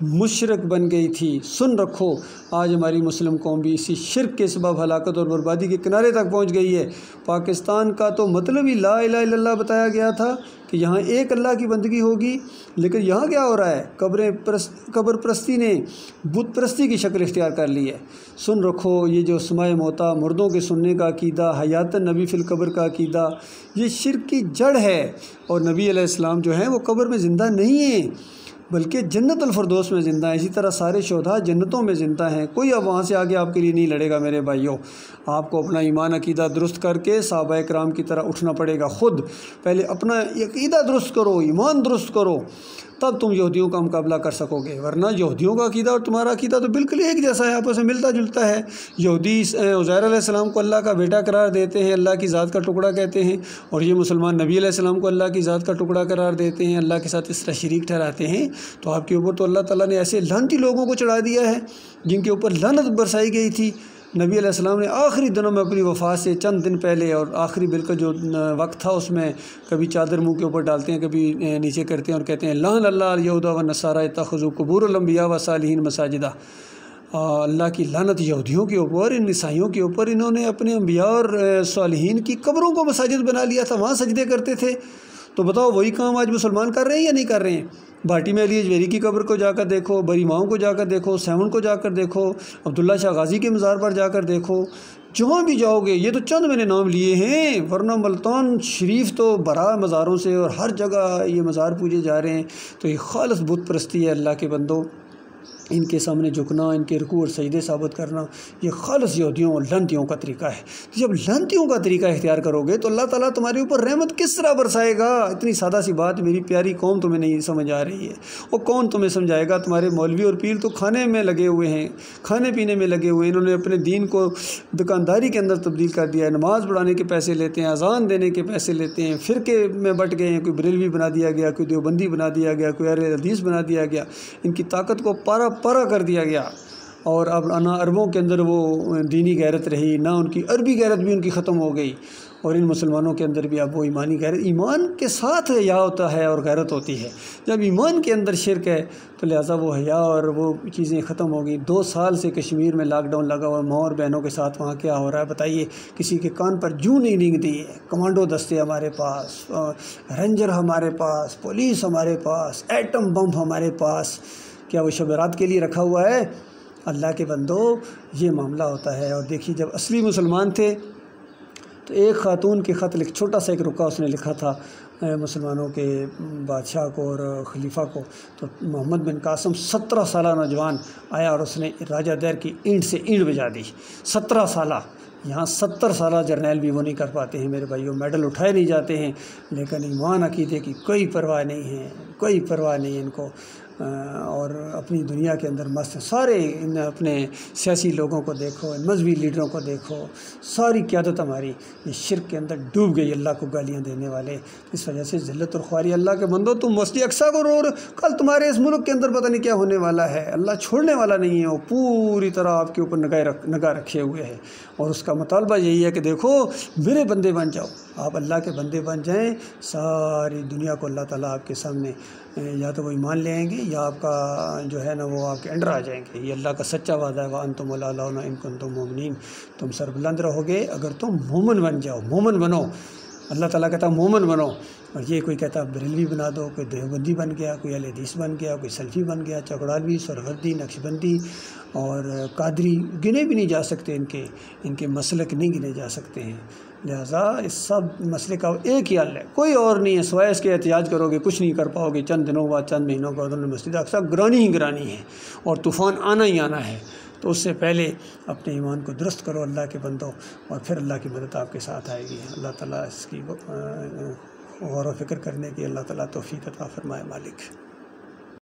مشرک بن گئی تھی۔ سن رکھو آج ہماری مسلم قوم بھی اسی شرک کے سبب ہلاکت اور بربادی کے کنارے تک پہنچ گئی ہے۔ پاکستان کا تو مطلب ہی لا الہ الا اللہ بتایا گیا تھا کہ یہاں ایک اللہ کی بندگی ہوگی، لیکن یہاں کیا ہو رہا ہے؟ قبر پرستی نے بت پرستی کی شکل اختیار کر لی ہے۔ سن رکھو یہ جو سماع موتا، مردوں کے سننے کا عقیدہ، حیات نبی فی القبر کا عقیدہ، یہ شرک کی جڑ ہے۔ اور نبی علیہ السلام جو ہیں وہ قبر میں زندہ نہیں ہیں بلکہ جنت الفردوس میں زندہ ہیں۔ اسی طرح سارے شہداء جنتوں میں زندہ ہیں۔ کوئی اب وہاں سے آگے آپ کے لیے نہیں لڑے گا میرے بھائیوں۔ آپ کو اپنا ایمان عقیدہ درست کر کے صحابہ کرام کی طرح اٹھنا پڑے گا۔ خود پہلے اپنا عقیدہ درست کرو، ایمان درست کرو، تب تم یہودیوں کا مقابلہ کر سکو گے، ورنہ یہودیوں کا عقیدہ اور تمہارا عقیدہ تو بالکل ایک جیسا ہے، آپس میں ملتا جلتا ہے۔ یہودی عزیر علیہ السلام کو اللہ کا بیٹا قرار دیتے ہیں، اللہ کی ذات کا ٹکڑا کہتے ہیں، اور یہ مسلمان نبی علیہ السلام کو اللہ کی ذات کا ٹکڑا قرار دیتے ہیں، اللہ کے ساتھ اس طرح شریک ٹھہراتے ہیں۔ تو آپ کے اوپر تو اللہ تعالیٰ نے ایسے لعنتی لوگوں کو چڑھا دیا ہے جن کے اوپر لعنت برسائی گئی تھی۔ نبی علیہ السلام نے آخری دنوں میں اپنی وفات سے چند دن پہلے اور آخری بالکل جو وقت تھا اس میں کبھی چادر منہ کے اوپر ڈالتے ہیں، کبھی نیچے کرتے ہیں اور کہتے ہیں لعن اللہ الیہود والنصارى اتخذوا قبور الانبیاء والصالحین مساجدا۔ اللہ کی لعنت یہودیوں کے اوپر، ان عیسائیوں کے اوپر، انہوں نے اپنے انبیاء اور صالحین کی قبروں کو مساجد بنا لیا تھا، وہاں سجدے کرتے تھے۔ تو بتاؤ وہی کام آج مسلمان کر رہے ہیں یا نہیں کر رہے ہیں؟ بھاٹی میں علی اجویری کی قبر کو جا کر دیکھو، بری ماؤں کو جا کر دیکھو، سیون کو جا کر دیکھو، عبداللہ شاہ غازی کے مزار پر جا کر دیکھو، جہاں بھی جاؤ گے۔ یہ تو چند میں نے نام لیے ہیں، ورنہ ملتان شریف تو بھرا مزاروں سے، اور ہر جگہ یہ مزار پوجے جا رہے ہیں۔ تو یہ خالص بت پرستی ہے۔ اللہ کے بندوں، ان کے سامنے جھکنا، ان کے رکوع اور سجدے ثابت کرنا، یہ خالص یہودیوں اور لعنتیوں کا طریقہ ہے۔ تو جب لعنتیوں کا طریقہ اختیار کرو گے تو اللہ تعالیٰ تمہارے اوپر رحمت کس طرح برسائے گا؟ اتنی سادہ سی بات میری پیاری قوم تمہیں نہیں سمجھ آ رہی ہے۔ وہ کون تمہیں سمجھائے گا؟ تمہارے مولوی اور پیر تو کھانے میں لگے ہوئے ہیں، کھانے پینے میں لگے ہوئے ہیں۔ انہوں نے اپنے دین کو دکانداری کے اندر تبدیل کر دیا ہے۔ نماز پڑھانے کے پیسے لیتے ہیں، اذان دینے کے پیسے لیتے ہیں، فرقے میں بٹ گئے ہیں، کوئی بریلوی بنا دیا گیا، کوئی دیوبندی بنا دیا گیا، کوئی اہل حدیث بنا دیا گیا۔ ان کی طاقت کو پارا کر دیا گیا، اور اب نہ عربوں کے اندر وہ دینی غیرت رہی، نہ ان کی عربی غیرت بھی ان کی ختم ہو گئی، اور ان مسلمانوں کے اندر بھی اب وہ ایمانی غیرت، ایمان کے ساتھ حیا ہوتا ہے اور غیرت ہوتی ہے۔ جب ایمان کے اندر شرک ہے تو لہٰذا وہ حیا اور وہ چیزیں ختم ہو گئی۔ 2 سال سے کشمیر میں لاک ڈاؤن لگا ہوا، ماں اور بہنوں کے ساتھ وہاں کیا ہو رہا ہے بتائیے؟ کسی کے کان پر جوں نہیں رینگتی ہے۔ کمانڈو دستے ہمارے پاس، رینجر ہمارے پاس، پولیس ہمارے پاس، ایٹم بم ہمارے پاس۔ کیا وہ شب رات کے لیے رکھا ہوا ہے؟ اللہ کے بندو، یہ معاملہ ہوتا ہے۔ اور دیکھیے جب اصلی مسلمان تھے تو ایک خاتون کے خط چھوٹا سا ایک رکا اس نے لکھا تھا مسلمانوں کے بادشاہ کو اور خلیفہ کو، تو محمد بن قاسم 17 سالہ نوجوان آیا اور اس نے راجہ دیر کی اینٹ سے اینٹ بجا دی۔ 17 سالہ، یہاں 70 سالہ جرنیل بھی وہ نہیں کر پاتے ہیں میرے بھائیوں، میڈل اٹھائے نہیں جاتے ہیں، لیکن ایمان عقیدے کی کوئی پرواہ نہیں ہے، کوئی پرواہ نہیں ہے ان کو، اور اپنی دنیا کے اندر مست ہیں۔ سارے ان اپنے سیاسی لوگوں کو دیکھو، مذہبی لیڈروں کو دیکھو، ساری قیادت ہماری یہ شرک کے اندر ڈوب گئی، اللہ کو گالیاں دینے والے۔ اس وجہ سے ذلت اور خواری۔ اللہ کے بندو، تم مسجد اقصیٰ کو رو، کل تمہارے اس ملک کے اندر پتہ نہیں کیا ہونے والا ہے۔ اللہ چھوڑنے والا نہیں ہے، وہ پوری طرح آپ کے اوپر نگاہ رکھے ہوئے ہے، اور اس کا مطالبہ یہی ہے کہ دیکھو میرے بندے بن جاؤ، آپ اللہ کے بندے بن جائیں، ساری دنیا کو اللہ تعالیٰ آپ کے سامنے یا تو وہ ایمان لے آئیں گے یا آپ کا جو ہے نا وہ آپ کے انڈر آ جائیں گے۔ یہ اللہ کا سچا وعدہ ہے، وَأَنْتُمُ الْأَعْلَوْنَ إِن كُنتُم مُؤْمِنِينَ، تم سربلند رہو گے اگر تم مومن بن جاؤ، مومن بنو۔ اللہ تعالیٰ کہتا مومن بنو، اور یہ کوئی کہتا بریلوی بنا دو، کوئی دیوبندی بن گیا، کوئی اہل حدیث بن گیا، کوئی سلفی بن گیا، چکڑالوی، سہروردی، نقشبندی اور قادری، گنے بھی نہیں جا سکتے، ان کے مسلک نہیں گنے جا سکتے ہیں۔ لہٰذا اس سب مسئلے کا ایک ہی حل ہے، کوئی اور نہیں ہے، سوائے اس کے احتجاج کرو گے کچھ نہیں کر پاؤ گے۔ چند دنوں بعد، چند مہینوں بعد مسجد اقصیٰ گرانی ہی گرانی ہے، اور طوفان آنا ہی آنا ہے۔ تو اس سے پہلے اپنے ایمان کو درست کرو اللہ کے بندوں، اور پھر اللہ کی مدد آپ کے ساتھ آئے گی۔ اللہ تعالیٰ اس کی غور و فکر کرنے کی اللہ تعالیٰ توفیق عطا فرمائے مالک۔